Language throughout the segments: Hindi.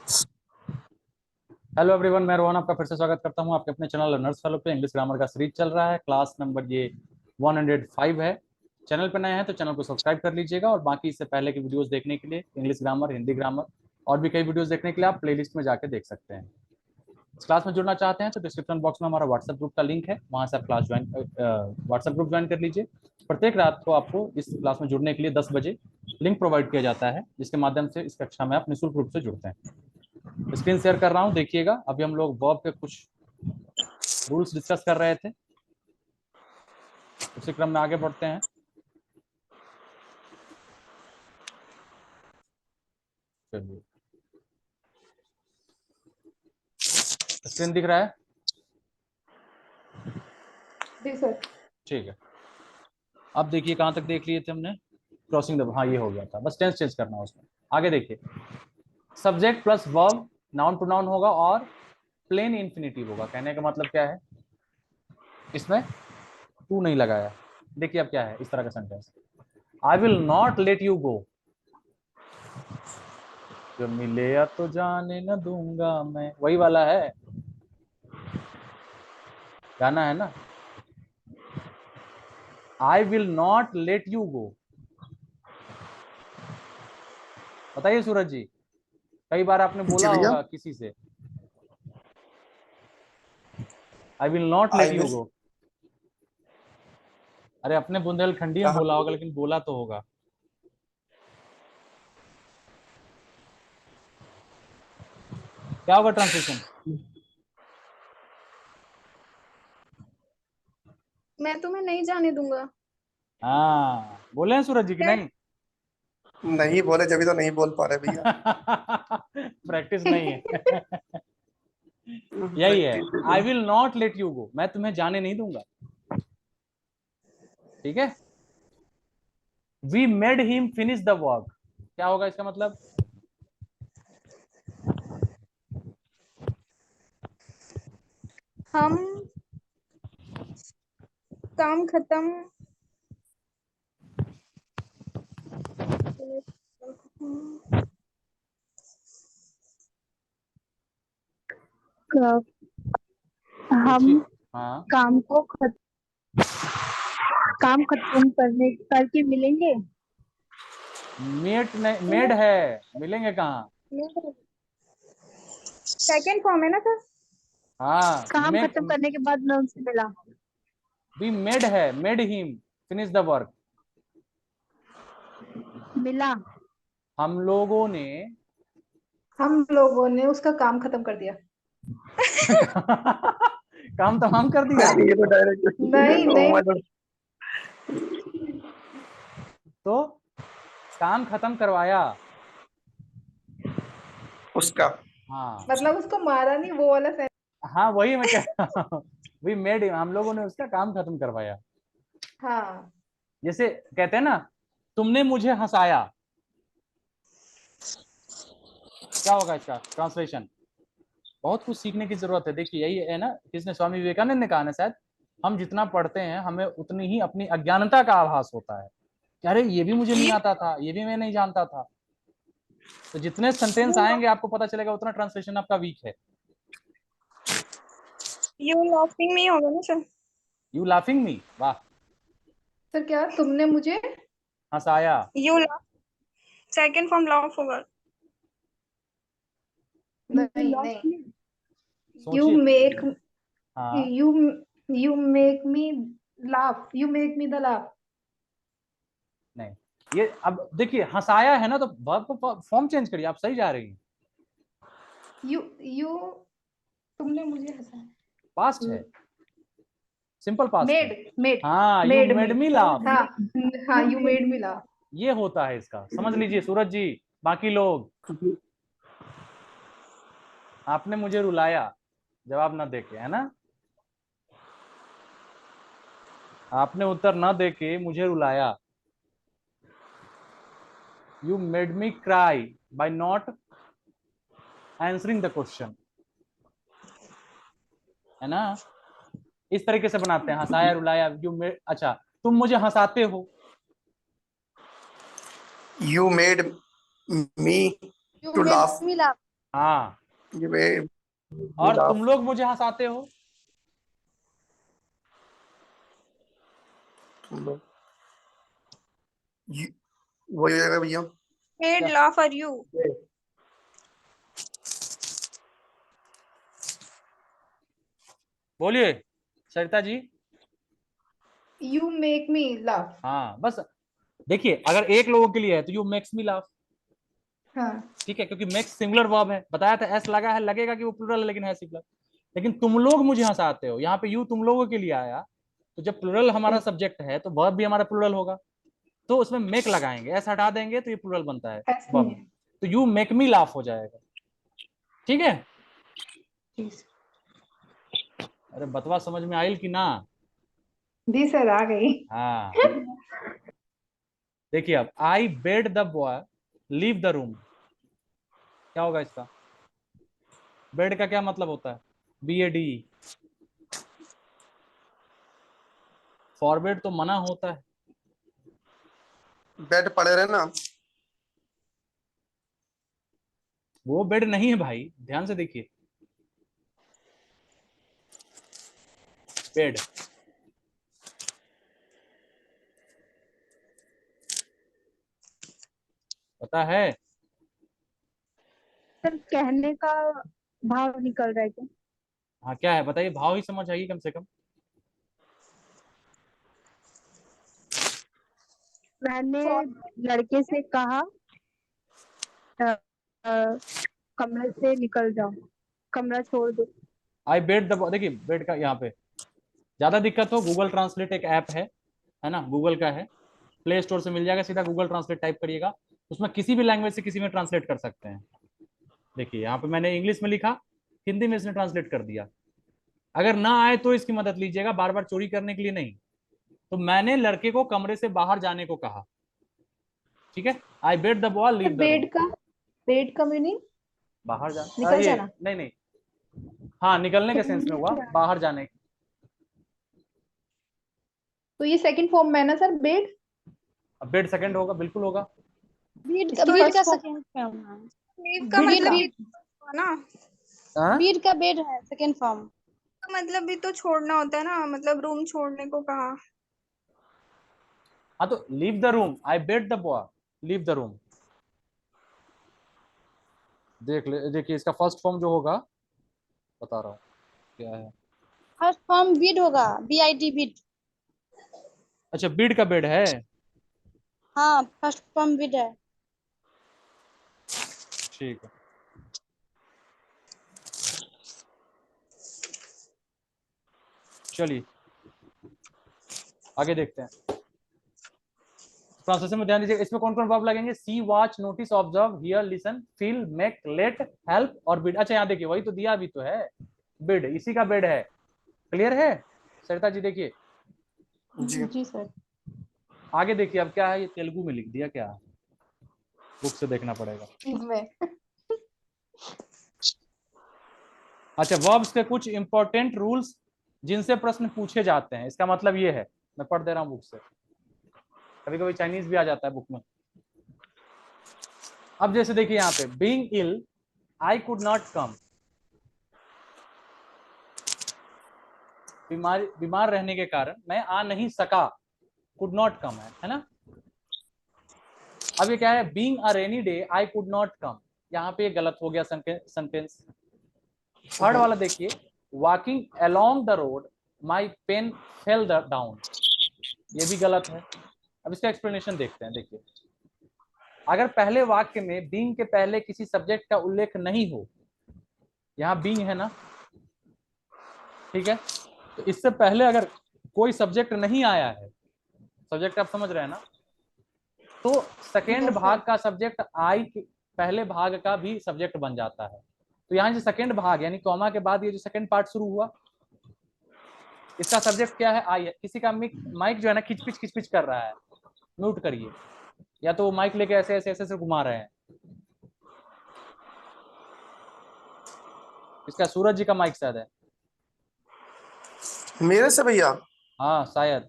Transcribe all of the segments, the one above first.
हेलो एवरीवन, मैं रोहन आपका फिर से स्वागत करता हूं आपके अपने चैनल लर्नर्स फैलो पे। इंग्लिश ग्रामर का सीरीज चल रहा है। क्लास नंबर ये 105 है। चैनल पर नए हैं तो चैनल को सब्सक्राइब कर लीजिएगा, और बाकी इससे पहले की वीडियोस देखने के लिए इंग्लिश ग्रामर, हिंदी ग्रामर और भी कई वीडियोस देखने के लिए आप प्लेलिस्ट में जाके देख सकते हैं। इस क्लास में जुड़ना चाहते हैं तो डिस्क्रिप्शन बॉक्स में हमारा व्हाट्सएप ग्रुप का लिंक है, वहां से आप class join WhatsApp group join कर लीजिए। प्रत्येक रात को आपको इस क्लास में जुड़ने के लिए 10 बजे लिंक प्रोवाइड किया जाता है, जिसके माध्यम से इस कक्षा में आप निःशुल्क रूप से जुड़ते हैं। स्क्रीन शेयर कर रहा हूं, देखिएगा। अभी हम लोग वर्ब के कुछ रूल्स डिस्कस कर रहे थे, उसी क्रम में आगे बढ़ते हैं। चलिए, स्क्रीन दिख रहा है? जी सर। ठीक है। अब देखिए, कहां तक देख लिए थे हमने? क्रॉसिंग द, हाँ ये हो गया था, बस टेंस चेंज करना है उसमें। आगे देखिए, subject plus verb noun pronoun होगा और प्लेन इंफिनिटिव होगा। कहने का मतलब क्या है? इसमें टू नहीं लगाया। देखिए अब क्या है इस तरह का sentence. I will not let you गो, जो मिले या तो जाने न दूंगा मैं, वही वाला है, गाना है ना। आई विल नॉट लेट यू गो। बताइए सूरज जी, कई बार आपने जी बोला भैया। होगा किसी से, आई will not I let you will go. अरे अपने बुंदेलखंडी में कहा बोला होगा, लेकिन बोला तो होगा। क्या होगा ट्रांसलेशन? मैं तुम्हें नहीं जाने दूंगा। हाँ, बोले हैं सूरज जी की नहीं? नहीं बोले जब तो नहीं बोल पा रहे भैया। प्रैक्टिस नहीं है। यही है, I will not let you go, मैं तुम्हें जाने नहीं दूंगा। ठीक है। We made him finish the work, क्या होगा इसका मतलब? हम काम खत्म कर- हम सोचिए। हाँ, काम खत्म करने करके मिलेंगे। मेड है, मिलेंगे कहाँ? सेकंड फॉर्म है ना सर। हाँ, काम मेक, खत्म करने के बाद मैं उनसे मिला। वी मेड है, made him finish the work. मिला। हम हम लोगों ने उसका काम खत्म कर दिया। काम तमाम कर दिया। ये तो डायरेक्ट नहीं नहीं। तो काम खत्म करवाया। उसका हाँ, मतलब उसको मारा नहीं, वो वाला सेंस। हाँ वही मैं कह रहा हूँ। वी मेड हिम, हम लोगों ने उसका काम खत्म करवाया। हाँ। जैसे कहते हैं ना, तुमने मुझे हंसाया, क्या होगा इसका ट्रांसलेशन? बहुत कुछ सीखने की जरूरत है। देखिए यही है ना, किसने, स्वामी विवेकानंद ने कहा ना शायद, हम जितना पढ़ते हैं हमें उतनी ही अपनी अज्ञानता का आभास होता है कि अरे ये भी मुझे नहीं आता था, ये भी मैं नहीं जानता था। तो जितने सेंटेंस आएंगे आपको पता चलेगा उतना ट्रांसलेशन आपका वीक है। यू लाफिंग में होगा ना सर। यू लाफिंग मी, वाह। सर क्या तुमने मुझे हंसाया। You laugh second form laugh होगा। नहीं नहीं। यू सोचिए। मेक हाँ, you you make me laugh, you make me the laugh. नहीं, ये अब देखिए हंसाया है ना, तो वर्ब को फॉर्म चेंज करिए, आप सही जा रही हैं। यू यू तुमने मुझे हंसाया। पास्ट है, सिंपल पास्ट है। मेड मेड हाँ, you made made me. Me laugh. हाँ हाँ, यू मेड मी लाफ। ये होता है इसका, समझ लीजिए सूरज जी। बाकी लोग, आपने मुझे रुलाया जवाब ना देके, है ना? आपने उत्तर ना देके मुझे रुलाया। You made me cry by not answering the question, है ना? इस तरीके से बनाते हैं, हंसाया रुलाया। यू मेड, अच्छा, तुम मुझे हंसाते हो। You made me you to made laugh. Me laugh. हाँ, ये वे और laugh, तुम लोग मुझे हंसाते हो। तुम लोग you- वही हो जाएगा भैया। Made क्या? laugh are you? बोलिए Sarita ji. You make me laugh. हाँ बस देखिए, अगर एक लोगों के लिए है तो यू मेक्स मी लाफ, हाँ, ठीक है, क्योंकि मेक्स सिंगुलर वर्ब है, बताया था एस लगा है, लगेगा कि वो प्लुरल है लेकिन है सिंगुलर। लेकिन तुम लोग मुझे हंसाते हो, यहाँ पे यू तुम लोगों के लिए आया, तो जब प्लुरल हमारा सब्जेक्ट है तो वर्ब भी हमारा प्लुरल होगा, तो उसमें मेक लगाएंगे, एस हटा देंगे तो ये प्लुरल बनता है ऐसे वर्ब नहीं में, है। तो यू मेक मी लाफ हो जाएगा। ठीक है, जी अरे बतवा समझ में आयल कि ना? जी सर, आ गई। हाँ, देखिए अब I bade the boy leave the room, क्या होगा इसका? बेड का क्या मतलब होता है? BAD, फॉरवर्ड तो मना होता है। बेड पड़े रहे ना। वो बेड नहीं है भाई, ध्यान से देखिए, बेड पता है। सर कहने का भाव निकल रहा है क्या? हाँ क्या है बताइए, भाव ही समझ आइए कम से कम। मैंने For लड़के से कहा अ, अ, कमरे से निकल जाओ, कमरा छोड़ दो। आई बेड द, देखिए बेड का यहाँ पे ज्यादा दिक्कत हो, गूगल ट्रांसलेट एक ऐप है ना, गूगल का है, प्ले स्टोर से मिल जाएगा, सीधा गूगल ट्रांसलेट टाइप करिएगा, उसमें किसी भी लैंग्वेज से किसी में ट्रांसलेट कर सकते हैं। देखिए यहाँ पे मैंने इंग्लिश में लिखा, हिंदी में इसने ट्रांसलेट कर दिया। अगर ना आए तो इसकी मदद लीजिएगा, बार बार चोरी करने के लिए नहीं। तो मैंने लड़के को कमरे से बाहर जाने को कहा, ठीक है, I bade the boy leave the room. Bade का मीनिंग बाहर जा निकल ये जाना। नहीं नहीं, हाँ निकलने के सेंस में कहने हुआ, क्या? बाहर जाने। तो ये सेकंड फॉर्म में है ना सर, बेड। अब बेड सेकंड होगा, बिल्कुल होगा। इसकी बीड का फर्स्ट फॉर्म सेकंड फॉर्म है। leave का बीड मतलब का। भी हुआ ना, हाँ बीड का बेड है सेकंड फॉर्म। तो मतलब भी तो छोड़ना होता है ना, मतलब रूम छोड़ने को कहा। हाँ, तो leave the room, I bade the boy leave the room. देख ले, देखिए इसका फर्स्ट फॉर्म जो होगा, बता रहा हूँ क्या है। फर्स्ट फॉर्म बीड होगा, BID बीड। अच्छा, बीड का बेड है, हाँ फर्स्ट फॉर्म बीड है। ठीक है। चलिए आगे देखते हैं, प्रोसेस में ध्यान दीजिए, इसमें कौन कौन वर्ब लगेंगे? See, watch, notice, observe, hear, listen, feel, make, let, help और बिड। अच्छा यहाँ देखिए, वही तो दिया भी तो है, बिड, इसी का बेड है। क्लियर है सरिता जी? देखिए जी जी सर। आगे देखिए, अब क्या है, ये तेलुगु में लिख दिया, क्या है, बुक से देखना पड़ेगा। इसमें अच्छा, वर्ब्स के कुछ इंपॉर्टेंट रूल्स जिनसे प्रश्न पूछे जाते हैं, इसका मतलब ये है, मैं पढ़ दे रहा हूँ बुक से, कभी कभी चाइनीज भी आ जाता है बुक में। अब जैसे देखिए यहाँ पे, being ill I could not come, बीमार रहने के कारण मैं आ नहीं सका, कुड नॉट कम है ना। अब ये क्या है, being a rainy day I could not कम, यहाँ पे ये गलत हो गया सेंटेंस। थर्ड वाला देखिए, walking along the road my pen fell down, ये भी गलत है। अब इसका एक्सप्लेनेशन देखते हैं। देखिए, अगर पहले वाक्य में बीइंग के पहले किसी सब्जेक्ट का उल्लेख नहीं हो, यहाँ बीइंग है ना, ठीक है, तो इससे पहले अगर कोई सब्जेक्ट नहीं आया है, सब्जेक्ट आप समझ रहे हैं ना, तो सेकेंड यस भाग सर। का सब्जेक्ट आई के पहले भाग का भी सब्जेक्ट बन जाता है। तो यहाँ जो सेकेंड भाग यानी कॉमा के बाद ये जो सेकेंड पार्ट शुरू हुआ, इसका सब्जेक्ट क्या है? आई है। किसी का माइक जो है ना खिचपिच कर रहा है, म्यूट करिए, या तो माइक लेके ऐसे ऐसे ऐसे घुमा रहे हैं। इसका सूरज जी का माइक शायद है, मेरे से भैया हाँ शायद,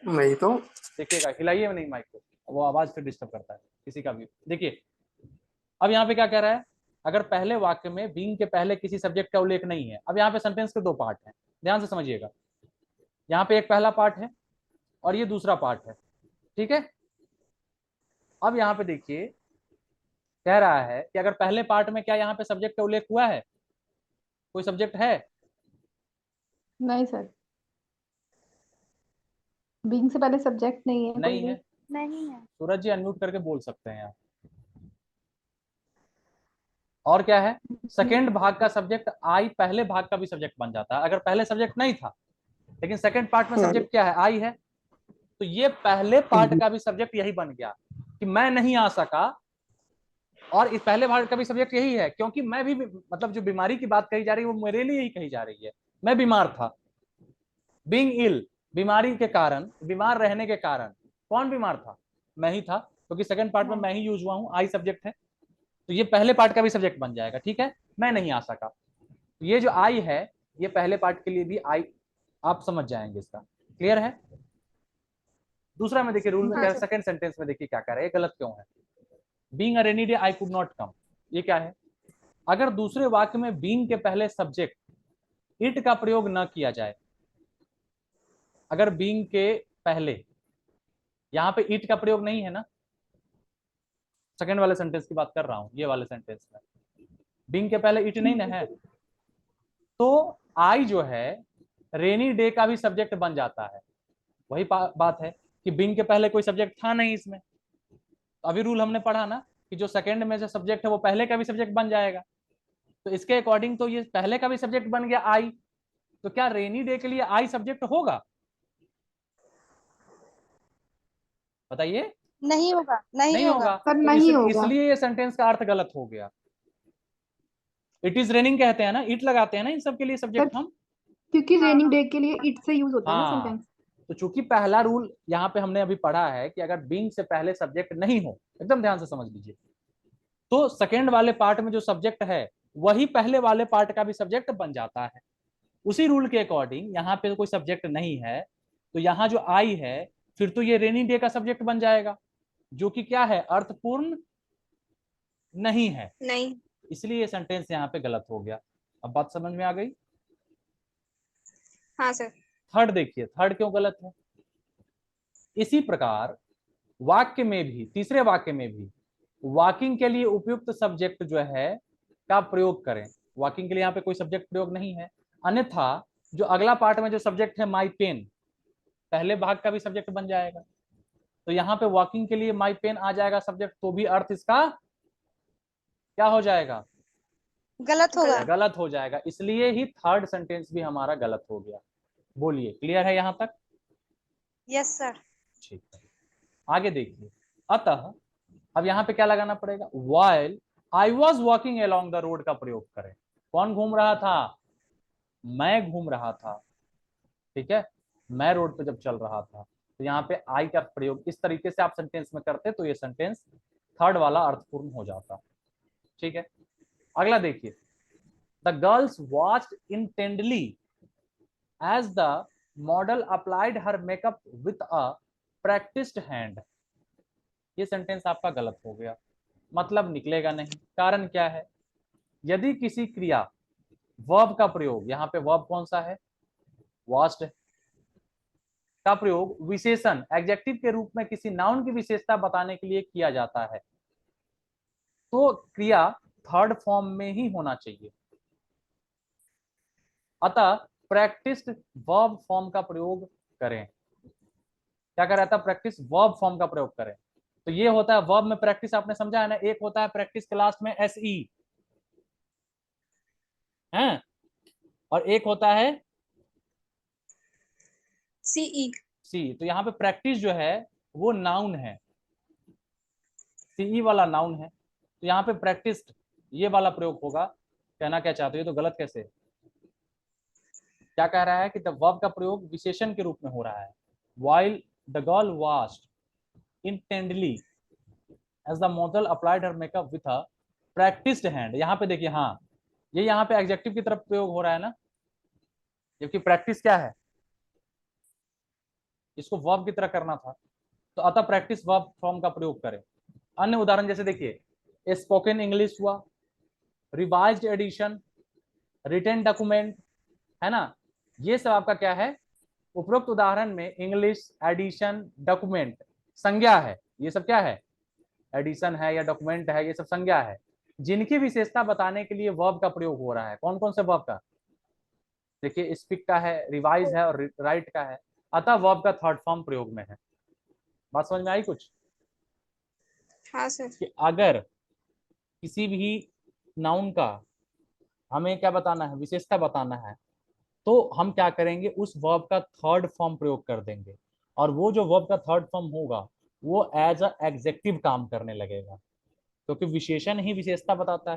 नहीं तो। देखिएगा, हिलाइए नहीं माइक को, वो आवाज फिर डिस्टर्ब करता है किसी का भी। देखिए अब यहाँ पे क्या कह रहा है, अगर पहले वाक्य में बीइंग के पहले किसी सब्जेक्ट का उल्लेख नहीं है। अब यहाँ पे सेंटेंस के दो पार्ट हैं, ध्यान से समझिएगा। यहाँ पे एक पहला पार्ट है और ये दूसरा पार्ट है, ठीक है। अब यहाँ पे देखिए कह रहा है कि अगर पहले पार्ट में क्या यहाँ पे सब्जेक्ट का उल्लेख हुआ है, कोई सब्जेक्ट है? नहीं सर, बीइंग से पहले सब्जेक्ट नहीं है, नहीं कोई है। भी। नहीं है। सूरज जी अनम्यूट करके बोल सकते हैं आप। और क्या है, सेकेंड भाग का सब्जेक्ट आई पहले भाग का भी सब्जेक्ट बन जाता है। अगर पहले सब्जेक्ट नहीं था लेकिन सेकेंड पार्ट में सब्जेक्ट क्या है, आई है, तो ये पहले पार्ट का भी सब्जेक्ट यही बन गया कि मैं नहीं आ सका। और इस पहले भाग का भी सब्जेक्ट यही है क्योंकि मैं भी, मतलब जो बीमारी की बात कही जा रही है वो मेरे लिए ही कही जा रही है। मैं बीमार था, बीइंग इल, बीमारी के कारण, बीमार रहने के कारण। कौन बीमार था? मैं ही था, क्योंकि सेकंड पार्ट में मैं ही यूज हुआ हूं, आई सब्जेक्ट है, तो ये पहले पार्ट का भी सब्जेक्ट बन जाएगा, ठीक है। मैं नहीं आ सका, तो ये जो आई है ये पहले पार्ट के लिए भी आई, आप समझ जाएंगे इसका। क्लियर है? दूसरा में देखिए रूल में हाँ क्या है, सर। सेकंड सेंटेंस में देखिए क्या कह रहा है, ये गलत क्यों है। Being a rainy day I could not कम, ये क्या है? अगर दूसरे वाक्य में बीइंग के पहले सब्जेक्ट इट का प्रयोग न किया जाए, अगर बीइंग के पहले, यहां पे इट का प्रयोग नहीं है ना, सेकंड वाले सेंटेंस की बात कर रहा हूं, ये वाले सेंटेंस में बीइंग के पहले इट नहीं ना है, तो आई जो है रेनी डे का भी सब्जेक्ट बन जाता है। वही बात है कि बीइंग के पहले कोई सब्जेक्ट था नहीं इसमें, तो अभी रूल हमने पढ़ा ना कि जो सेकंड में जो सब्जेक्ट है वो पहले का भी सब्जेक्ट बन जाएगा। तो इसके अकॉर्डिंग तो ये पहले का भी सब्जेक्ट बन गया आई, तो क्या रेनी डे के लिए आई सब्जेक्ट होगा? बताइए। नहीं होगा, नहीं नहीं होगा। होगा, सर तो नहीं होगा, इसलिए ये सेंटेंस का अर्थ गलत हो गया। इट इज रेनिंग कहते हैं ना, इट लगाते हैं ना इन सब के लिए सब्जेक्ट हम। क्योंकि हाँ रेनिंग हाँ। डे के लिए इट से यूज होता है ना हाँ, सेंटेंस। तो चूंकि पहला रूल यहाँ पे हमने अभी पढ़ा है कि अगर बीइंग से पहले सब्जेक्ट नहीं हो, एकदम ध्यान से समझ लीजिए, तो सेकेंड वाले पार्ट में जो सब्जेक्ट है वही पहले वाले पार्ट का भी सब्जेक्ट बन जाता है। उसी रूल के अकॉर्डिंग यहाँ पे कोई सब्जेक्ट नहीं है, तो यहाँ जो आई है फिर तो ये रेनी डे का सब्जेक्ट बन जाएगा, जो कि क्या है, अर्थपूर्ण नहीं है। नहीं। इसलिए ये सेंटेंस यहाँ पे गलत हो गया। अब बात समझ में आ गई? हाँ सर। थर्ड देखिए, थर्ड क्यों गलत है। इसी प्रकार वाक्य में भी, तीसरे वाक्य में भी वॉकिंग के लिए उपयुक्त सब्जेक्ट जो है का प्रयोग करें। वॉकिंग के लिए यहाँ पे कोई सब्जेक्ट प्रयोग नहीं है, अन्यथा जो अगला पार्ट में जो सब्जेक्ट है माई पेन, पहले भाग का भी सब्जेक्ट बन जाएगा। तो यहाँ पे वॉकिंग के लिए माई पेन आ जाएगा सब्जेक्ट, तो भी अर्थ इसका क्या हो जाएगा, गलत होगा। गलत हो जाएगा। इसलिए ही थर्ड सेंटेंस भी हमारा गलत हो गया। बोलिए, क्लियर है यहाँ तक? Yes sir. ठीक है, आगे देखिए। अतः अब यहाँ पे क्या लगाना पड़ेगा, while I was walking along the road का प्रयोग करें। कौन घूम रहा था? मैं घूम रहा था, ठीक है, मैं रोड पे जब चल रहा था। तो यहाँ पे आई का प्रयोग इस तरीके से आप सेंटेंस में करते तो ये सेंटेंस थर्ड वाला अर्थपूर्ण हो जाता, ठीक है। अगला देखिए, the girls watched intently as the model applied her makeup with a practised hand. ये सेंटेंस आपका गलत हो गया, मतलब निकलेगा नहीं। कारण क्या है, यदि किसी क्रिया वर्ब का प्रयोग, यहाँ पे वर्ब कौन सा है, वॉच्ड का प्रयोग विशेषण एडजेक्टिव के रूप में किसी नाउन की विशेषता बताने के लिए किया जाता है, तो क्रिया थर्ड फॉर्म में ही होना चाहिए। अतः प्रैक्टिस्ड वर्ब फॉर्म का प्रयोग करें। क्या कर रहा था, प्रैक्टिस वर्ब फॉर्म का प्रयोग करें। तो ये होता है वर्ब में प्रैक्टिस, आपने समझा है ना, एक होता है प्रैक्टिस के लास्ट में एस ई है, और एक होता है सीई। सी। तो यहाँ पे प्रैक्टिस जो है वो नाउन है, सीई वाला नाउन है, तो यहाँ पे प्रैक्टिस्ड ये वाला प्रयोग होगा। कहना क्या चाहते हो, ये तो गलत कैसे, क्या कह रहा है कि द वर्ब का प्रयोग विशेषण के रूप में हो रहा है। while the girl washed intently as the model applied her makeup with a practiced hand, यहाँ पे देखिए, हाँ ये यहाँ पे एडजेक्टिव की तरफ प्रयोग हो रहा है ना, जबकि प्रैक्टिस क्या है, इसको वर्ब की तरह करना था। तो अतः प्रैक्टिस वर्ब फॉर्म का प्रयोग करें। अन्य उदाहरण जैसे देखिए, स्पोकन इंग्लिश हुआ, रिवाइज्ड एडिशन, रिटन डॉक्यूमेंट, है ना, ये सब आपका क्या है, उपरोक्त उदाहरण में इंग्लिश, एडिशन, डॉक्यूमेंट संज्ञा है। ये सब क्या है, एडिशन है या डॉक्यूमेंट है, ये सब संज्ञा है जिनकी विशेषता बताने के लिए वर्ब का प्रयोग हो रहा है। कौन कौन से वर्ब का, देखिए स्पीक का है, रिवाइज है और राइट का है, अतः वर्ब का थर्ड फॉर्म प्रयोग में है। बात समझ में आई कुछ? हाँ सर। कि अगर किसी भी नाउन का हमें क्या बताना है, विशेषता बताना है, तो हम क्या करेंगे, उस वर्ब का थर्ड फॉर्म प्रयोग कर देंगे, और वो जो वर्ब का थर्ड फॉर्म होगा वो एज अ एग्जेक्टिव काम करने लगेगा, क्योंकि विशेषण ही विशेषता बताता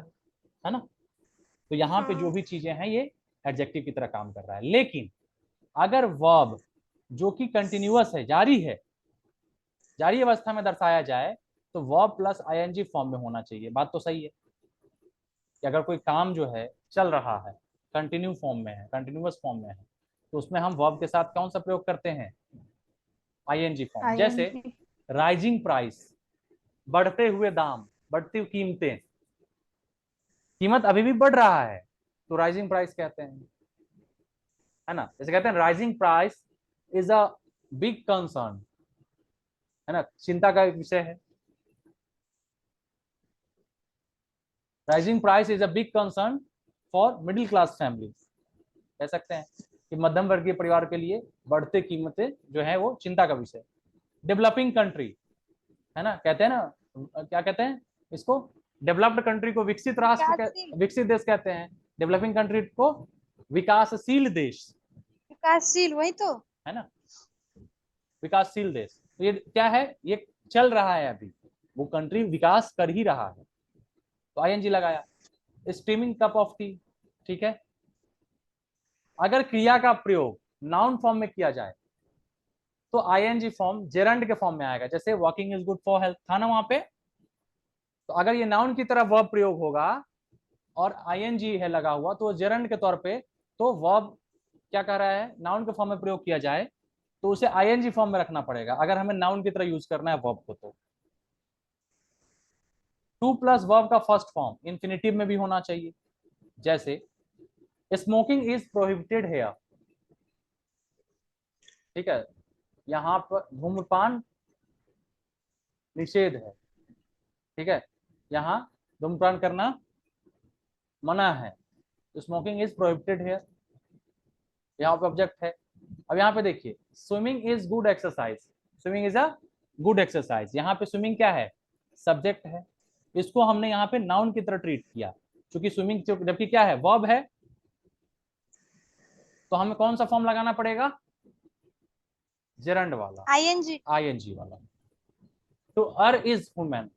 है ना। तो यहाँ पे जो हाँ। भी चीजें हैं ये एडजेक्टिव की तरह काम कर रहा है। लेकिन अगर वर्ब जो कि कंटिन्यूअस है, जारी अवस्था में दर्शाया जाए, तो वर्ब प्लस आईएनजी फॉर्म में होना चाहिए। बात तो सही है कि अगर कोई काम जो है चल रहा है, कंटिन्यू फॉर्म में है, कंटिन्यूअस फॉर्म में है, तो उसमें हम वर्ब के साथ कौन सा प्रयोग करते हैं, आईएनजी फॉर्म। जैसे ing राइजिंग प्राइस, बढ़ते हुए दाम, बढ़ती हुई कीमतें, कीमत अभी भी बढ़ रहा है तो राइजिंग प्राइस कहते हैं, है ना। जैसे कहते हैं rising price is a big concern, है ना, चिंता का विषय है। Rising price is a big concern for middle class family, कह सकते हैं कि मध्यम वर्गीय परिवार के लिए बढ़ते कीमतें जो है वो चिंता का विषय। डेवलपिंग कंट्री, है ना, कहते हैं ना, क्या कहते हैं इसको, डेवलप्ड कंट्री को विकसित राष्ट्र, विकासशील। विकसित देश कहते हैं, डेवलपिंग कंट्री को विकासशील देश, विकासशील, वही तो। है ना, विकासशील देश। तो ये क्या है, ये चल रहा है अभी, वो कंट्री विकास कर ही रहा है, तो आईएनजी लगाया। स्टीमिंग कप ऑफ टी, ठीक है। अगर क्रिया का प्रयोग नाउन फॉर्म में किया जाए तो आईएनजी फॉर्म जेरंड के फॉर्म में आएगा। जैसे walking is good for health था ना वहां पे, तो अगर ये नाउन की तरह वर्ब प्रयोग होगा और आईएनजी है लगा हुआ, तो जेरंड के तौर पे, तो वर्ब क्या कह रहा है, नाउन के फॉर्म में प्रयोग किया जाए तो उसे आईएनजी फॉर्म में रखना पड़ेगा अगर हमें नाउन की तरह यूज करना है वर्ब को। तो टू प्लस वर्ब का फर्स्ट फॉर्म इंफिनिटिव में भी होना चाहिए। जैसे स्मोकिंग इज प्रोहिबिटेड हेयर, ठीक है, यहाँ पर धूम्रपान निषेध है, ठीक है, यहाँ धूम्रपान करना मना है, स्मोकिंग इज प्रोहिबिटेड हेयर, यहाँ पे ऑब्जेक्ट है। अब यहाँ पे देखिए swimming is good exercise, swimming is a good exercise, यहाँ पे स्विमिंग क्या है, सब्जेक्ट है, इसको हमने यहाँ पे नाउन की तरह ट्रीट किया, क्योंकि स्विमिंग जबकि क्या है, वर्ब है, तो हमें कौन सा फॉर्म लगाना पड़ेगा, जेरंड वाला, आईएनजी। आईएनजी वाला। To err is human,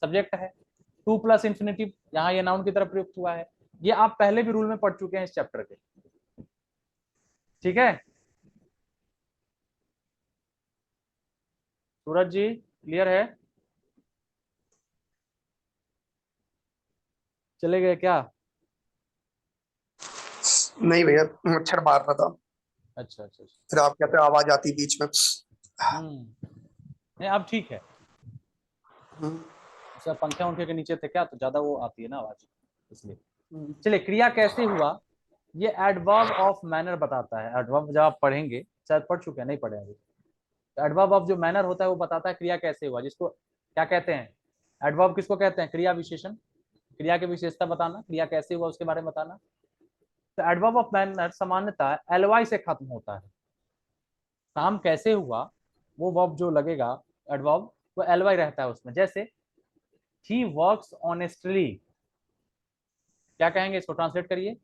subject है, टू प्लस इंफिनिटिव, यहाँ ये नाउन की तरह प्रयुक्त हुआ है। ये आप पहले भी रूल में पढ़ चुके हैं इस चैप्टर के, ठीक है। सूरज जी क्लियर है, चले गए क्या? नहीं भैया, मच्छर मार रहा था, अच्छा अच्छा अच्छा। फिर आप कहते हैं आवाज आती बीच में। नहीं अब ठीक है, हम्म, सर पंखे उनके के नीचे थे क्या, तो ज्यादा वो आती है ना आवाज, इसलिए। चलिए क्रिया कैसे हुआ, ये एडवर्ब ऑफ मैनर बताता है। एडवर्ब जब आप पढ़ेंगे, शायद पढ़ चुके हैं, नहीं पढ़े अभी, तो एडवर्ब ऑफ जो मैनर होता है वो बताता है क्रिया कैसे हुआ, जिसको क्या कहते हैं, एडवर्ब किसको कहते हैं, क्रिया विशेषण, क्रिया की विशेषता बताना, क्रिया कैसे हुआ उसके बारे में बताना। तो एडवर्ब ऑफ मैनर सामान्यतः एलवाई से खत्म होता है, काम कैसे हुआ वो वर्ब जो लगेगा एडवर्ब, वो एलवाई रहता है उसमें। जैसे ही वर्क्स ऑनेस्टली, क्या कहेंगे इसको, ट्रांसलेट करिए।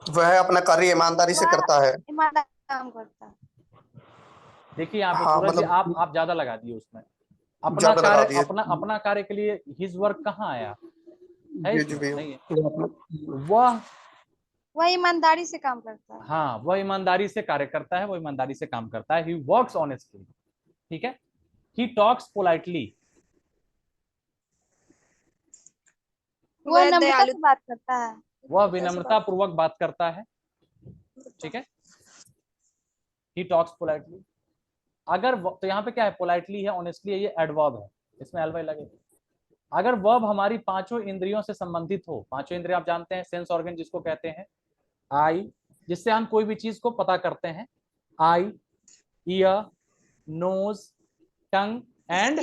वह अपना कार्य ईमानदारी से करता है। ईमानदार काम करता है। देखिए यहाँ पे हाँ सूरज जी मतलब आप ज्यादा लगा दिए उसमें, अपना ज्यादा लगा कार्य, दिए। अपना कार्य के लिए हिज वर्क कहाँ आया है, जी जी इसमें भैया, नहीं है। वह ईमानदारी से काम करता है। हाँ, वह ईमानदारी से कार्य करता है, वो ईमानदारी से काम करता है। ही वर्क्स ऑनेस्टली, ठीक है। ही टॉक्स पोलाइटली, वह नम्रता से बात करता है। वह विनम्रता पूर्वक बात करता है, ठीक है। ही टॉक्स पोलाइटली, अगर तो यहाँ पे क्या है, पोलाइटली है, ऑनेस्टली है, ये एडवर्ब है। इसमें ly लगे। अगर वर्ब हमारी पांचों इंद्रियों से संबंधित हो, पांचों इंद्रिय आप जानते हैं, सेंस ऑर्गन जिसको कहते हैं, आई जिससे हम कोई भी चीज को पता करते हैं, eye, ear, nose, tongue and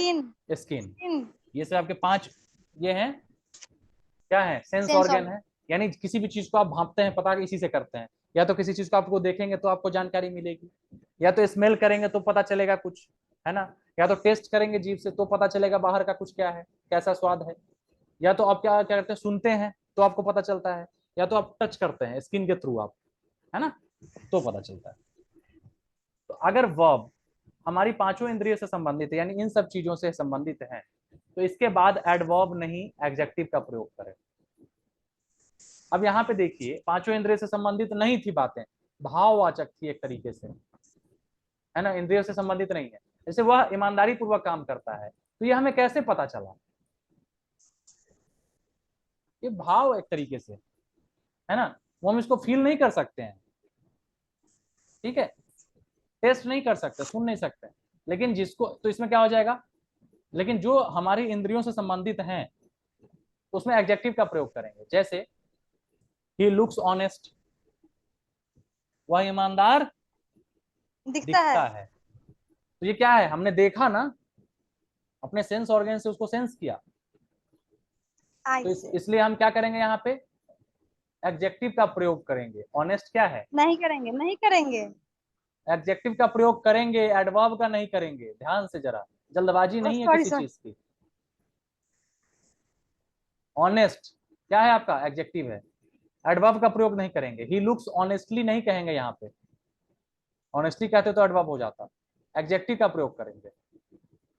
skin, ये सब आपके 5 ये हैं, क्या है, सेंस ऑर्गन है। यानी किसी भी चीज को आप भांपते हैं, पता इसी से करते हैं। या तो किसी चीज को आपको देखेंगे तो आपको जानकारी मिलेगी, या तो स्मेल करेंगे तो पता चलेगा कुछ, है ना, या तो टेस्ट करेंगे जीभ से तो पता चलेगा बाहर का कुछ क्या है, कैसा स्वाद है, या तो आप क्या क्या करते हैं, सुनते हैं तो आपको पता चलता है, या तो आप टच करते हैं स्किन के थ्रू आप, है ना, तो पता चलता है। तो अगर वर्ब हमारी पांचों इंद्रियों से संबंधित है, यानी इन सब चीजों से संबंधित है, तो इसके बाद एडवर्ब नहीं एडजेक्टिव का प्रयोग करें। अब यहाँ पे देखिए, पांचों इंद्रिय से संबंधित नहीं थी बातें, भाववाचक थी एक तरीके से, है ना, इंद्रियों से संबंधित नहीं है। जैसे वह ईमानदारी पूर्वक काम करता है, तो ये हमें कैसे पता चला, ये भाव एक तरीके से, है ना, वो हम इसको फील नहीं कर सकते हैं, ठीक है, टेस्ट नहीं कर सकते, सुन नहीं सकते, लेकिन जिसको, तो इसमें क्या हो जाएगा, लेकिन जो हमारी इंद्रियों से संबंधित हैं उसमें एडजेक्टिव का प्रयोग करेंगे। जैसे ही लुक्स ऑनेस्ट, वह ईमानदार दिखता है। तो ये क्या है, हमने देखा ना, अपने सेंस ऑर्गन से उसको सेंस किया, तो इसलिए हम क्या करेंगे, यहाँ पे एडजेक्टिव का प्रयोग करेंगे। ऑनेस्ट क्या है, नहीं करेंगे एडजेक्टिव का प्रयोग करेंगे, एडवर्ब का नहीं करेंगे। ध्यान से जरा, जल्दबाजी नहीं है किसी चीज की। ऑनेस्ट क्या है आपका, एडजेक्टिव है, एडवर्ब का प्रयोग नहीं करेंगे। ही लुक्स ऑनेस्टली नहीं कहेंगे, यहाँ पे ऑनेस्टली कहते तो एडवर्ब हो जाता, एडजेक्टिव का प्रयोग करेंगे,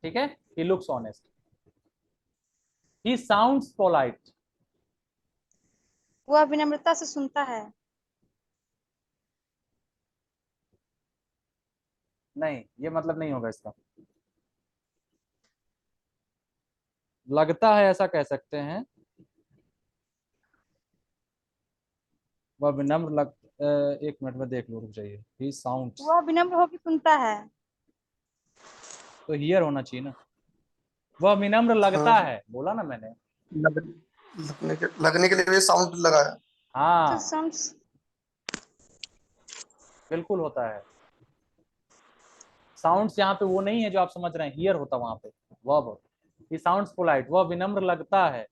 ठीक है। He looks honest, he sounds polite, वह विनम्रता से सुनता है। नहीं, ये मतलब नहीं होगा इसका, लगता है ऐसा कह सकते हैं, वह विनम्र लग, एक मिनट में देख लो, रुक जाइए। ही साउंड्स, वह विनम्र होकर सुनता है। तो हियर होना चाहिए ना, वह विनम्र लगता हाँ। है, बोला ना मैंने। लगने के लिए भी साउंड लगाया। हाँ तो sounds बिल्कुल होता है। साउंड्स यहाँ पे वो नहीं है जो आप समझ रहे हैं, हियर होता वहां पे वर्ब। ही साउंड्स पोलाइट, वह विनम्र लगता है।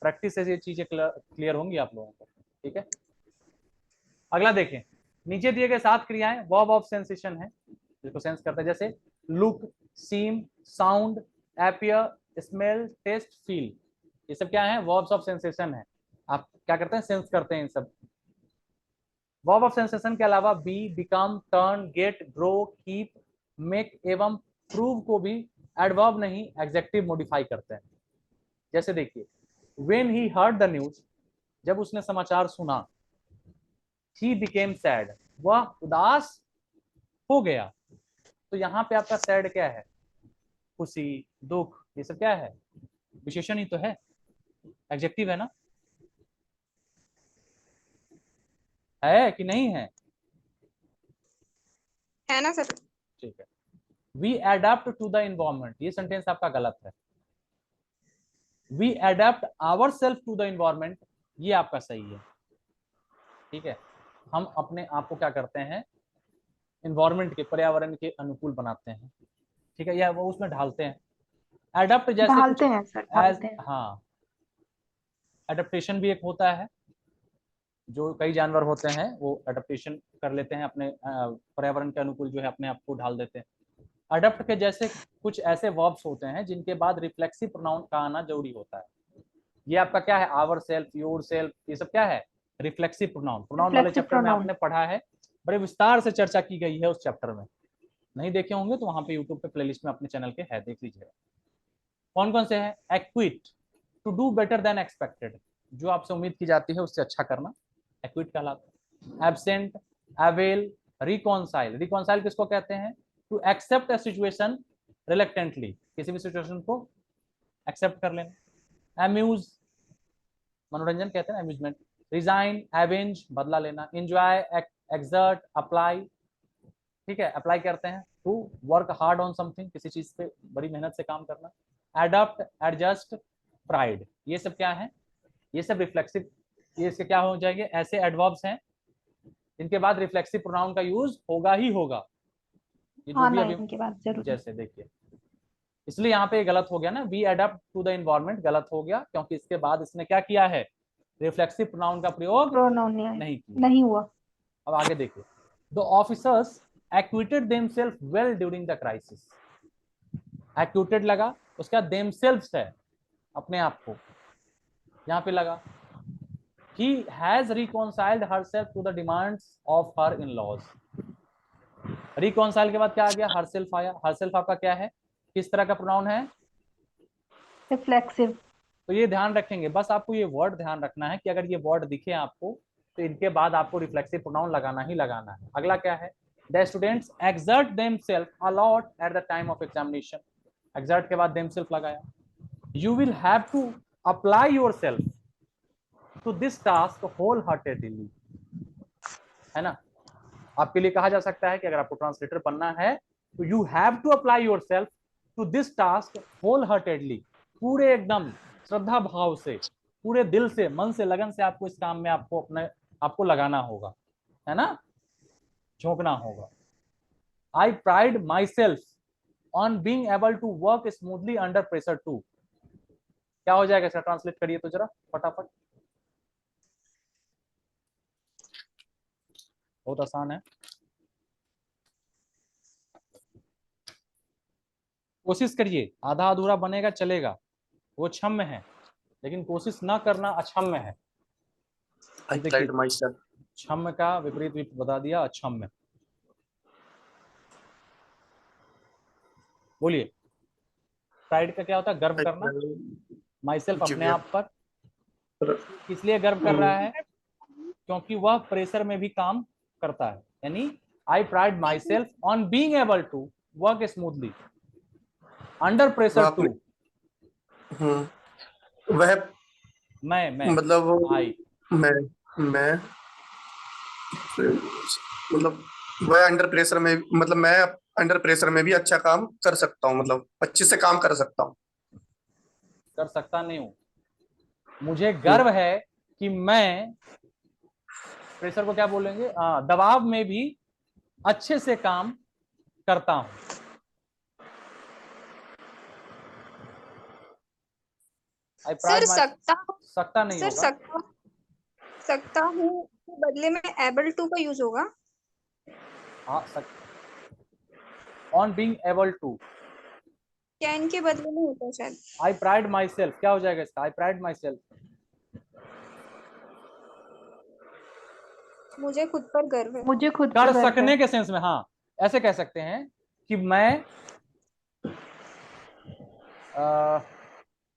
प्रैक्टिस से ये चीजें क्लियर होंगी आप लोगों को, ठीक है। अगला देखें, नीचे दिए गए 7 क्रियाएं वर्ब ऑफ सेंसेशन है, जिसको सेंस करते हैं। जैसे look, seem, sound, appear, smell, taste, feel, ये सब क्या है, वर्ब्स ऑफ सेंसेशन है। आप क्या करते हैं, सेंस करते हैं इन सब। वर्ब ऑफ सेंसेशन के अलावा be, become, turn, get, grow, keep, make एवं प्रूव को भी एडवर्ब नहीं एडजेक्टिव मॉडिफाई करते हैं। जैसे देखिए, when he heard the news, जब उसने समाचार सुना, he became sad, वह उदास हो गया। तो यहाँ पे आपका सैड क्या है, खुशी, दुख, ये सब क्या है, विशेषण ही तो है, एडजेक्टिव है ना, है कि नहीं है, है ना सर। ठीक है। We adapt to the environment, ये सेंटेंस आपका गलत है। We adapt our self to the environment, ये आपका सही है, ठीक है। हम अपने आप को क्या करते हैं, इन्वायरमेंट के, पर्यावरण के अनुकूल बनाते हैं, ठीक है, या वो उसमें ढालते हैं। एडप्ट जैसे ढालते हैं सर, ढालते हैं। हाँ, एडेप्टेशन भी एक होता है, जो कई जानवर होते हैं वो एडेप्टेशन कर लेते हैं, अपने पर्यावरण के अनुकूल जो है अपने आप को ढाल देते हैं। अडप्ट के जैसे कुछ ऐसे वर्ब्स होते हैं जिनके बाद रिफ्लेक्सिव प्रोनाउन का आना जरूरी होता है। ये आपका क्या है, आवर सेल्फ, योर सेल्फ, ये सब क्या है, रिफ्लेक्सिव प्रोनाउन। प्रोनाउन वाले चैप्टर में आपने पढ़ा है, बड़े विस्तार से चर्चा की गई है उस चैप्टर में, नहीं देखे होंगे तो वहां पे यूट्यूब पे प्लेलिस्ट में अपने चैनल के है, देख लीजिएगा। कौन कौन से हैं, acquit, to do better than expected, जो आपसे उम्मीद की जाती है उससे अच्छा करना, एक्विट कहलाता है। एब्सेंट, अवेल, रिकॉन्साइल, रिकॉन्साइल किसको कहते हैं, to accept a situation reluctantly, किसी भी सिचुएशन को एक्सेप्ट कर लेना। अम्यूज, मनोरंजन कहते हैं, अम्यूजमेंट। रिजाइन, एवेंज, बदला लेना। एंजॉय, एक्सर्ट, अप्लाई, ठीक है, अप्लाई करते हैं, to work hard on something, किसी चीज पे बड़ी मेहनत से काम करना। एडप्ट, एडजस्ट, प्राइड, ये सब क्या है? ये सब रिफ्लेक्सिव, ये इसके क्या हो जाएंगे? ऐसे एडवर्ब्स हैं इनके बाद रिफ्लेक्सिव प्रोनाउन का यूज होगा ही होगा। ये जो हाँ भी ना, अभी इनके बाद जरूर। जैसे देखिए, इसलिए यहाँ पे गलत हो गया ना, we adapt to the environment, गलत हो गया क्योंकि इसके बाद इसने क्या किया है? रिफ्लेक्सिव प्रोनाउन का प्रयोग प्रोनाउन नहीं आया, नहीं किया। नहीं हुआ। अब आगे देखिए, the officers acquitted themselves well during the crisis. Acquitted लगा, उसका देमसेल्फ्स है, अपने आप को, यहाँ पे लगा he has reconciled herself to the demands of her in-laws। reconcile के बाद क्या आ गया? herself आया। herself आपका क्या है? किस तरह का प्रोनाउन है? रिफ्लेक्सिव। तो ये ध्यान रखेंगे, बस आपको ये वर्ड ध्यान रखना है कि अगर ये वर्ड दिखे आपको तो इनके बाद आपको रिफ्लेक्सिव प्रोनाउन लगाना ही लगाना है। अगला क्या है? The students exert themselves a lot at the time of examination. Exert के बाद देमसेल्फ लगाया। You will have to apply yourself to this task wholeheartedly, है ना? आपके लिए कहा जा सकता है कि अगर आपको ट्रांसलेटर बनना है तो you have to apply yourself to this task wholeheartedly, पूरे एकदम श्रद्धा भाव से, पूरे दिल से, मन से, लगन से आपको इस काम में आपको लगाना होगा, है ना? झोंकना होगा। I pride myself on being able to work smoothly under pressure too. क्या हो जाएगा? इसका ट्रांसलेट करिए तो जरा फटाफट, बहुत आसान है। कोशिश करिए, आधा अधूरा बनेगा चलेगा, वो क्षम्य है, लेकिन कोशिश ना करना अक्षम्य है। I pride myself। क्षम्य का विपरीत भी बता दिया, अक्षम्य। बोलिए, प्राइड का क्या होता है? गर्व करना। माई सेल्फ, अपने आप पर। इसलिए गर्व कर रहा है क्योंकि वह प्रेशर में भी काम करता है। यानी I pride myself on being able to work smoothly under pressure too. वह मैं मतलब आई, मैं मतलब वह अंडर प्रेशर में, मतलब मैं अंडर प्रेशर में भी अच्छा काम कर सकता हूँ, मतलब अच्छे से काम कर सकता हूँ। कर सकता नहीं हूं, मुझे गर्व है कि मैं, प्रेशर को क्या बोलेंगे? दबाव में भी अच्छे से काम करता हूं। आई प्राइड माई, सकता नहीं सर होगा। सकता हूँ के बदले में एबल टू का यूज होगा। हाँ, on being able to, can के बदले में होता है शायद। आई प्राइड माई सेल्फ, क्या हो जाएगा इसका? आई प्राइड माई सेल्फ, मुझे खुद पर गर्व है। मुझे खुद कर पर गर्व सकने है। के सेंस में। हाँ, ऐसे कह सकते हैं कि मैं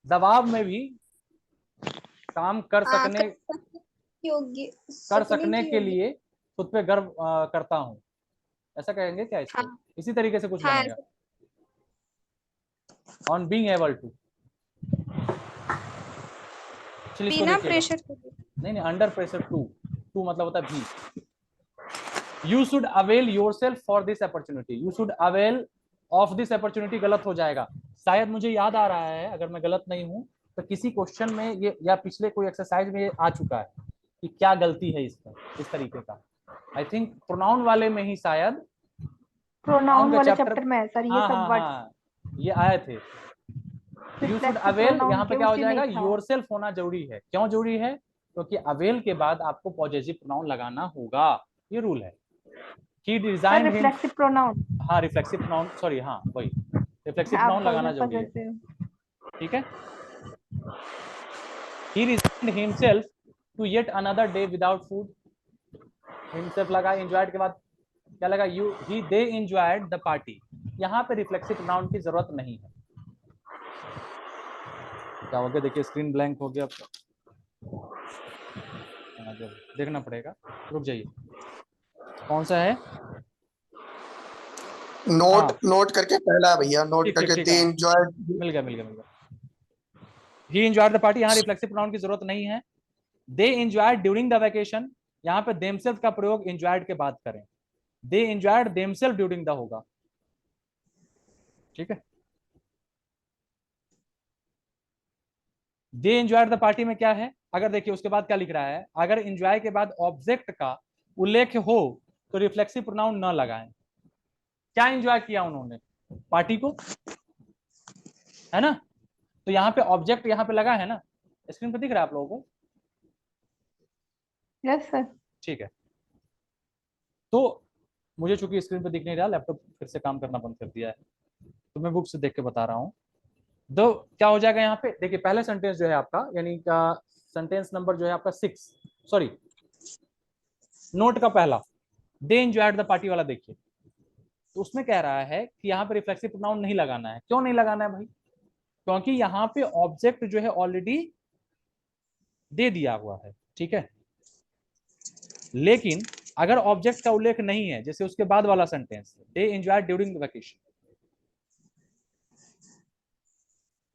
दबाव में भी काम कर सकने, योग्य, कर सकने सकने की के योग्य। लिए खुद पे गर्व करता हूं, ऐसा कहेंगे क्या इसको? हाँ, इसी तरीके से कुछ हाँ, बनेगा, ऑन बीइंग एबल टू। चलिए इसको बिना देखिएगा, प्रेशर के। नहीं, अंडर प्रेशर टू, टू मतलब होता है भी। You should avail yourself for this opportunity, you should avail of this opportunity गलत हो जाएगा। शायद मुझे याद आ रहा है, अगर मैं गलत नहीं हूं तो किसी क्वेश्चन में ये या पिछले कोई एक्सरसाइज में ये आ चुका है कि क्या गलती है इसका, इस तरीके का। आई थिंक प्रोनाउन वाले में ही शायद, प्रोनाउन का वाले चैप्टर, चैप्टर में है सर, ये हाँ सब हाँ वर्ड। हाँ, ये आए थे। यू शुड अवेल, यहाँ पे क्या हो जाएगा? योरसेल्फ होना जरूरी है। क्यों जरूरी है? क्योंकि अवेल के बाद आपको पॉजिटिव प्रोनाउन लगाना होगा, ये रूल है। ही डिजाइन्ड हिम, रिफ्लेक्सिव प्रोनाउन। हाँ रिफ्लेक्सिव प्रोनाउन, सॉरी, हाँ वही रिफ्लेक्सिव आप प्रोनाउन बोल लगाना रहे जरूरी है, possessive। ठीक है। he resigned himself to yet another day without food। himself लगा, enjoyed के बाद क्या लगा? you he they enjoyed the party। यहाँ पे रिफ्लेक्सिव प्रोनाउन की जरूरत नहीं है। क्या हो गया? देखिए स्क्रीन ब्लैंक हो गया, देखना पड़ेगा, रुक जाइए। कौन सा है? नोट करके पहला है भैया, नोट ठीक ठीक करके ठीक, दे हाँ एंजॉय। मिल गया। ही एंजॉयड द पार्टी, यहाँ रिफ्लेक्सिव प्रोनाउन की जरूरत नहीं है। दे एंजॉयड ड्यूरिंग द वैकेशन, यहाँ पे देमसेल्फ का प्रयोग एंजॉयड के बाद करें। दे एंजॉयड देमसेल्फ ड्यूरिंग द होगा, ठीक है। दे एंजॉयड द पार्टी में क्या है, अगर देखिए उसके बाद क्या लिख रहा है, अगर एंजॉय के बाद ऑब्जेक्ट का उल्लेख हो तो रिफ्लेक्सिव प्रोनाउन न लगाएं। क्या एंजॉय किया उन्होंने, पार्टी को, है ना। तो यहाँ पे ऑब्जेक्ट यहाँ पे लगा है ना, स्क्रीन पे दिख रहा है आप लोगों को। Yes sir. ठीक है, तो मुझे चूंकि स्क्रीन पे दिख नहीं रहा, लैपटॉप फिर से काम करना बंद कर दिया है, तो मैं बुक से देख के बता रहा हूँ। दो क्या हो जाएगा यहाँ पे, देखिए पहला सेंटेंस जो है आपका, यानी का सेंटेंस नंबर जो है आपका 6, सॉरी नोट का पहला, दे एंजॉयड द पार्टी वाला देखिए, तो उसमें कह रहा है कि यहाँ पे रिफ्लेक्सिव प्रोनाउन नहीं लगाना है। क्यों नहीं लगाना है भाई, क्योंकि यहाँ पे ऑब्जेक्ट जो है ऑलरेडी दे दिया हुआ है, ठीक है। लेकिन अगर ऑब्जेक्ट का उल्लेख नहीं है, जैसे उसके बाद वाला सेंटेंस, दे एंजॉयड ड्यूरिंग वेकेशन,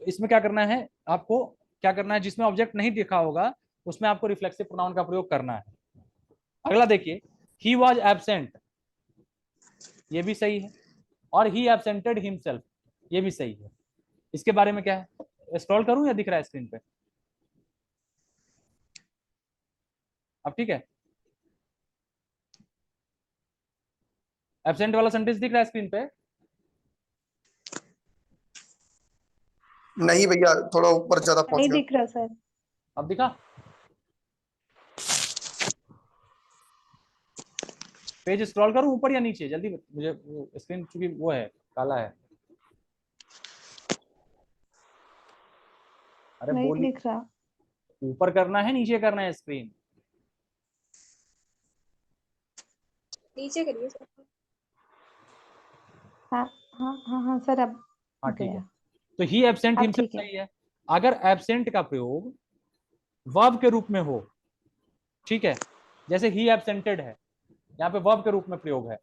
तो इसमें क्या करना है आपको, क्या करना है, जिसमें ऑब्जेक्ट नहीं देखा होगा उसमें आपको रिफ्लेक्सिव प्रोनाउन का प्रयोग करना है। अगला देखिए, ही वॉज एब्सेंट, ये भी सही है, और ही एब्सेंटेड हिमसेल्फ, ये भी सही है। इसके बारे में क्या है, स्क्रॉल करूं या दिख रहा है स्क्रीन पे, अब ठीक है। एब्सेंट वाला सेंटेंस दिख रहा है स्क्रीन पे, नहीं भैया, थोड़ा ऊपर ज्यादा पहुंच नहीं गया। दिख रहा सर। अब दिखा, पेज स्क्रॉल करूं ऊपर या नीचे, जल्दी मुझे, स्क्रीन चूंकि वो है काला है, अरे नहीं बोली, दिख रहा। ऊपर करना है नीचे करना है स्क्रीन, नीचे करिए सर। हाँ हाँ हाँ हाँ सर, अब हाँ ठीक है। गया। तो ही एब्सेंट अब हिमसेल्फ ठीक है। सही है। अगर एब्सेंट का प्रयोग वर्ब के रूप में हो, ठीक है, जैसे ही एब्सेंटेड है, यहाँ पे वर्ब के रूप में प्रयोग है,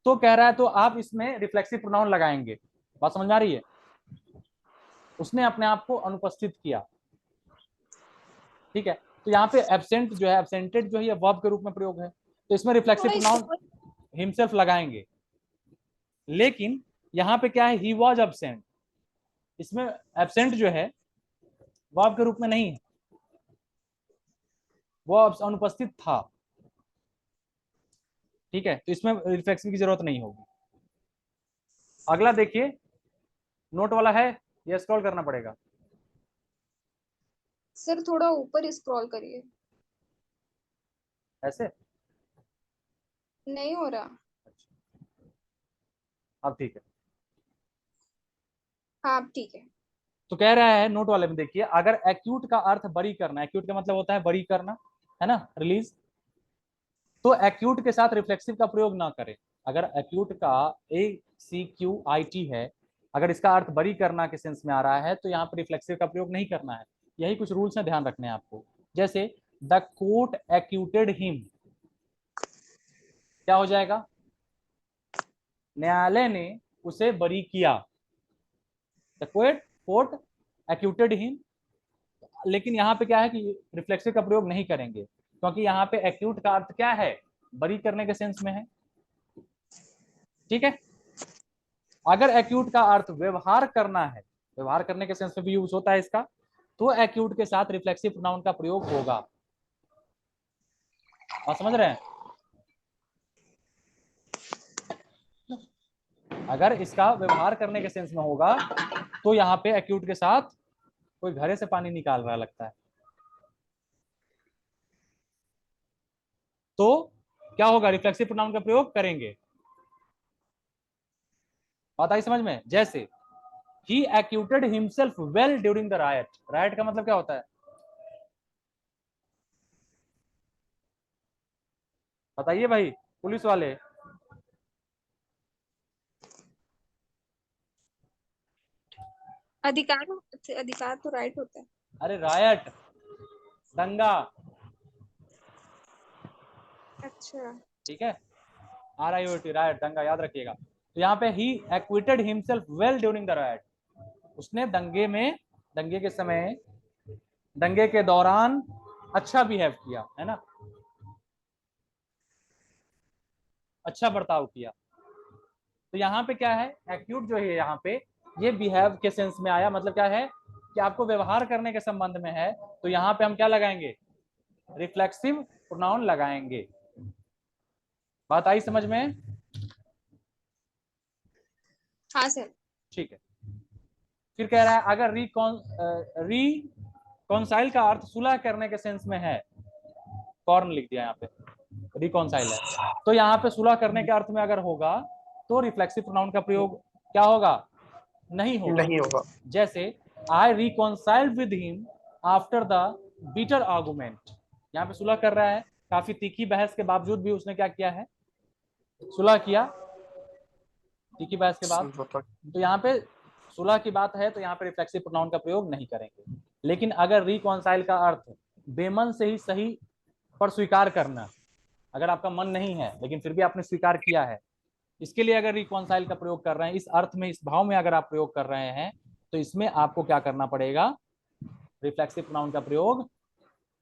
तो कह रहा है तो आप इसमें रिफ्लेक्सिव प्रोनाउन लगाएंगे। बात समझ में आ रही है, उसने अपने आप को अनुपस्थित किया, ठीक है। तो यहाँ पे एब्सेंट जो है, एब्सेंटेड जो है, वर्ब के रूप में प्रयोग है, तो इसमें रिफ्लेक्सिव प्रोनाउन हिमसेल्फ लगाएंगे। लेकिन यहाँ पे क्या है, ही वॉज एब्सेंट, इसमें एब्सेंट जो है वर्ब के रूप में नहीं है, वो अनुपस्थित था, ठीक है, तो इसमें रिफ्लेक्सिव की जरूरत नहीं होगी। अगला देखिए, नोट वाला है, ये स्क्रॉल करना पड़ेगा, सर थोड़ा ऊपर स्क्रॉल करिए। ऐसे, नहीं हो रहा। अब ठीक है। हाँ अब ठीक है। तो कह रहा है नोट वाले में देखिए, अगर एक्यूट का अर्थ बरी करना, एक्यूट का मतलब होता है बरी करना, है ना, रिलीज, तो एक्यूट के साथ रिफ्लेक्सिव का प्रयोग ना करें। अगर एक्यूट का ACQIT है, अगर इसका अर्थ बरी करना के सेंस में आ रहा है, तो यहाँ पर रिफ्लेक्सिव का प्रयोग नहीं करना है। यही कुछ रूल्स हैं, ध्यान रखने हैं आपको। जैसे द कोर्ट एक्यूटेड हिम, क्या हो जाएगा, न्यायालय ने उसे बरी किया, द कोर्ट एक्यूटेड हिम। लेकिन यहाँ पे क्या है कि रिफ्लेक्सिव का प्रयोग नहीं करेंगे, क्योंकि यहाँ पे एक्यूट का अर्थ क्या है, बरी करने के सेंस में है, ठीक है। अगर एक्यूट का अर्थ व्यवहार करना है, व्यवहार करने के सेंस में भी यूज होता है इसका, तो एक्यूट के साथ रिफ्लेक्सिव प्रोनाउन का प्रयोग होगा। आप समझ रहे हैं, अगर इसका व्यवहार करने के सेंस में होगा, तो यहाँ पे एक्यूट के साथ, कोई घरे से पानी निकाल रहा लगता है, तो क्या होगा, रिफ्लेक्सिव प्रोनाउन का प्रयोग करेंगे। बात आई समझ में। जैसे ही acquitted himself well during the riot, riot का मतलब क्या होता है, बताइए भाई, पुलिस वाले, अधिकार, अधिकार तो राइट होता है। अरे रायट, दंगा, अच्छा। ठीक है, RIOT, रायट, दंगा, याद रखिएगा। तो यहाँ पे ही acquitted himself well during the riot, उसने दंगे में, दंगे के समय, दंगे के दौरान अच्छा बिहेव किया, है ना, अच्छा बर्ताव किया। तो यहाँ पे क्या है, एक्यूट जो है यहाँ पे ये बिहेव के सेंस में आया, मतलब क्या है कि आपको व्यवहार करने के संबंध में है, तो यहाँ पे हम क्या लगाएंगे, रिफ्लेक्सिव प्रोनाउन लगाएंगे। बात आई समझ में? हाँ सर। ठीक है। फिर कह रहा है अगर रिकॉन्साइल का अर्थ सुलह करने के सेंस में है, कॉर्न लिख दिया यहाँ पे, रिकॉन्साइल है, तो यहाँ पे सुलह करने के अर्थ में अगर होगा तो रिफ्लेक्सिव प्रोनाउन का प्रयोग क्या होगा, नहीं होगा। नहीं होगा। जैसे I reconciled with him after the bitter argument, यहाँ पे सुलह कर रहा है, काफी तीखी बहस के बावजूद भी उसने क्या किया है, सुलह किया, तीखी बहस के बाद। तो यहाँ पे सुलह की बात है, तो यहाँ पे रिफ्लेक्सिव प्रोनाउन का प्रयोग नहीं करेंगे। लेकिन अगर रिकॉन्साइल का अर्थ बेमन से ही सही पर स्वीकार करना, अगर आपका मन नहीं है लेकिन फिर भी आपने स्वीकार किया है, इसके लिए अगर रिकॉन्साइल का प्रयोग कर रहे हैं, इस अर्थ में, इस भाव में अगर आप प्रयोग कर रहे हैं, तो इसमें आपको क्या करना पड़ेगा, रिफ्लेक्सिव प्रोनाउन का प्रयोग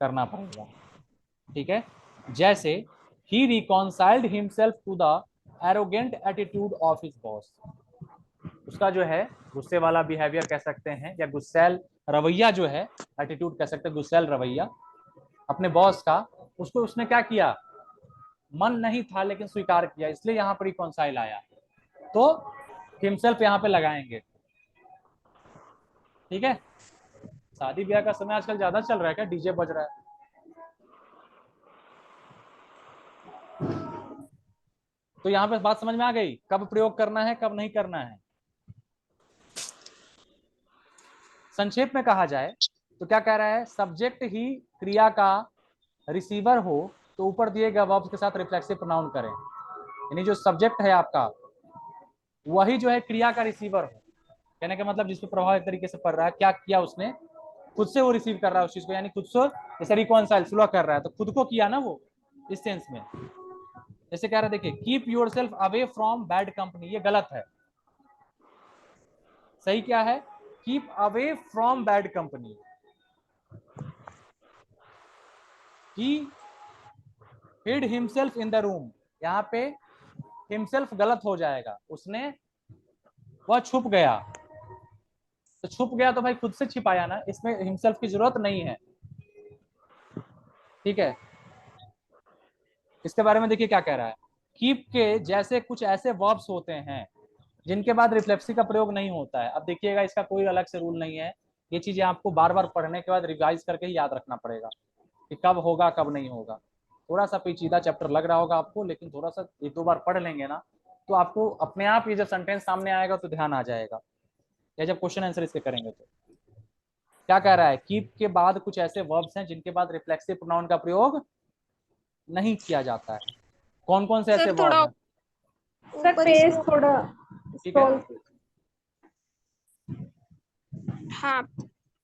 करना पड़ेगा। ठीक है। जैसे ही reconciled himself to the arrogant attitude of his boss, उसका जो है गुस्से वाला बिहेवियर कह सकते हैं, या गुस्सैल रवैया जो है, एटीट्यूड कह सकते हैं, गुस्सैल रवैया अपने बॉस का, उसको उसने क्या किया, मन नहीं था लेकिन स्वीकार किया, इसलिए यहाँ पर रिकॉन्साइल आया, तो हिमसेल्फ यहाँ पे लगाएंगे। ठीक है। शादी ब्याह का समय आजकल ज्यादा चल रहा है क्या, डीजे बज रहा है? तो यहाँ पे बात समझ में आ गई, कब प्रयोग करना है कब नहीं करना है। संक्षेप में कहा जाए तो क्या कह रहा है, सब्जेक्ट ही क्रिया का रिसीवर हो तो ऊपर दिए गए वर्ब्स के साथ रिफ्लेक्सिव प्रोनाउन करें, यानी जो सब्जेक्ट है आपका वही जो है क्रिया का रिसीवर हो, कहने का मतलब जिस पे प्रभाव एक तरीके से पड़ रहा है, क्या किया उसने, खुद से वो रिसीव कर रहा है उस चीज को, यानी खुद से, जैसे रिकॉन्साइल सुलह कर रहा है तो खुद को किया ना वो, इस सेंस में। जैसे कह रहा है, देखिए keep yourself away from bad company, ये गलत है, सही क्या है, keep away from bad company. He hid himself in the room, यहाँ पे himself गलत हो जाएगा, उसने, वह छुप गया, तो छुप गया तो भाई खुद से छिपाया ना, इसमें himself की जरूरत नहीं है। ठीक है। इसके बारे में देखिए क्या कह रहा है, कीप के जैसे कुछ ऐसे वर्ब्स होते हैं जिनके बाद रिफ्लेक्सिव का प्रयोग नहीं होता है। अब देखिएगा, इसका कोई अलग से रूल नहीं है, ये चीजें आपको बार बार पढ़ने के बाद रिवाइज करके ही याद रखना पड़ेगा कि कब होगा कब नहीं होगा। थोड़ा सा पेचीदा चैप्टर लग रहा होगा आपको, लेकिन थोड़ा सा एक दो बार पढ़ लेंगे ना तो आपको अपने आप ये जब सेंटेंस सामने आएगा तो ध्यान आ जाएगा, या जब क्वेश्चन आंसर इसके करेंगे तो। क्या कह रहा है, कीप के बाद कुछ ऐसे वर्ब्स हैं जिनके बाद रिफ्लेक्सिव प्रोनाउन का प्रयोग नहीं किया जाता है। कौन कौन से ऐसे सर थोड़ा वर्ब हैं? सर ऊपर पेज scroll- थोड़ा ठीक है। scroll- हाँ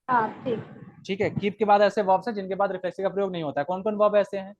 हाँ ठीक। ठीक है, कीप के बाद ऐसे वर्ब्स हैं जिनके बाद रिफ्लेक्सिव का प्रयोग नहीं होता है। कौन कौन वर्ब ऐसे हैं,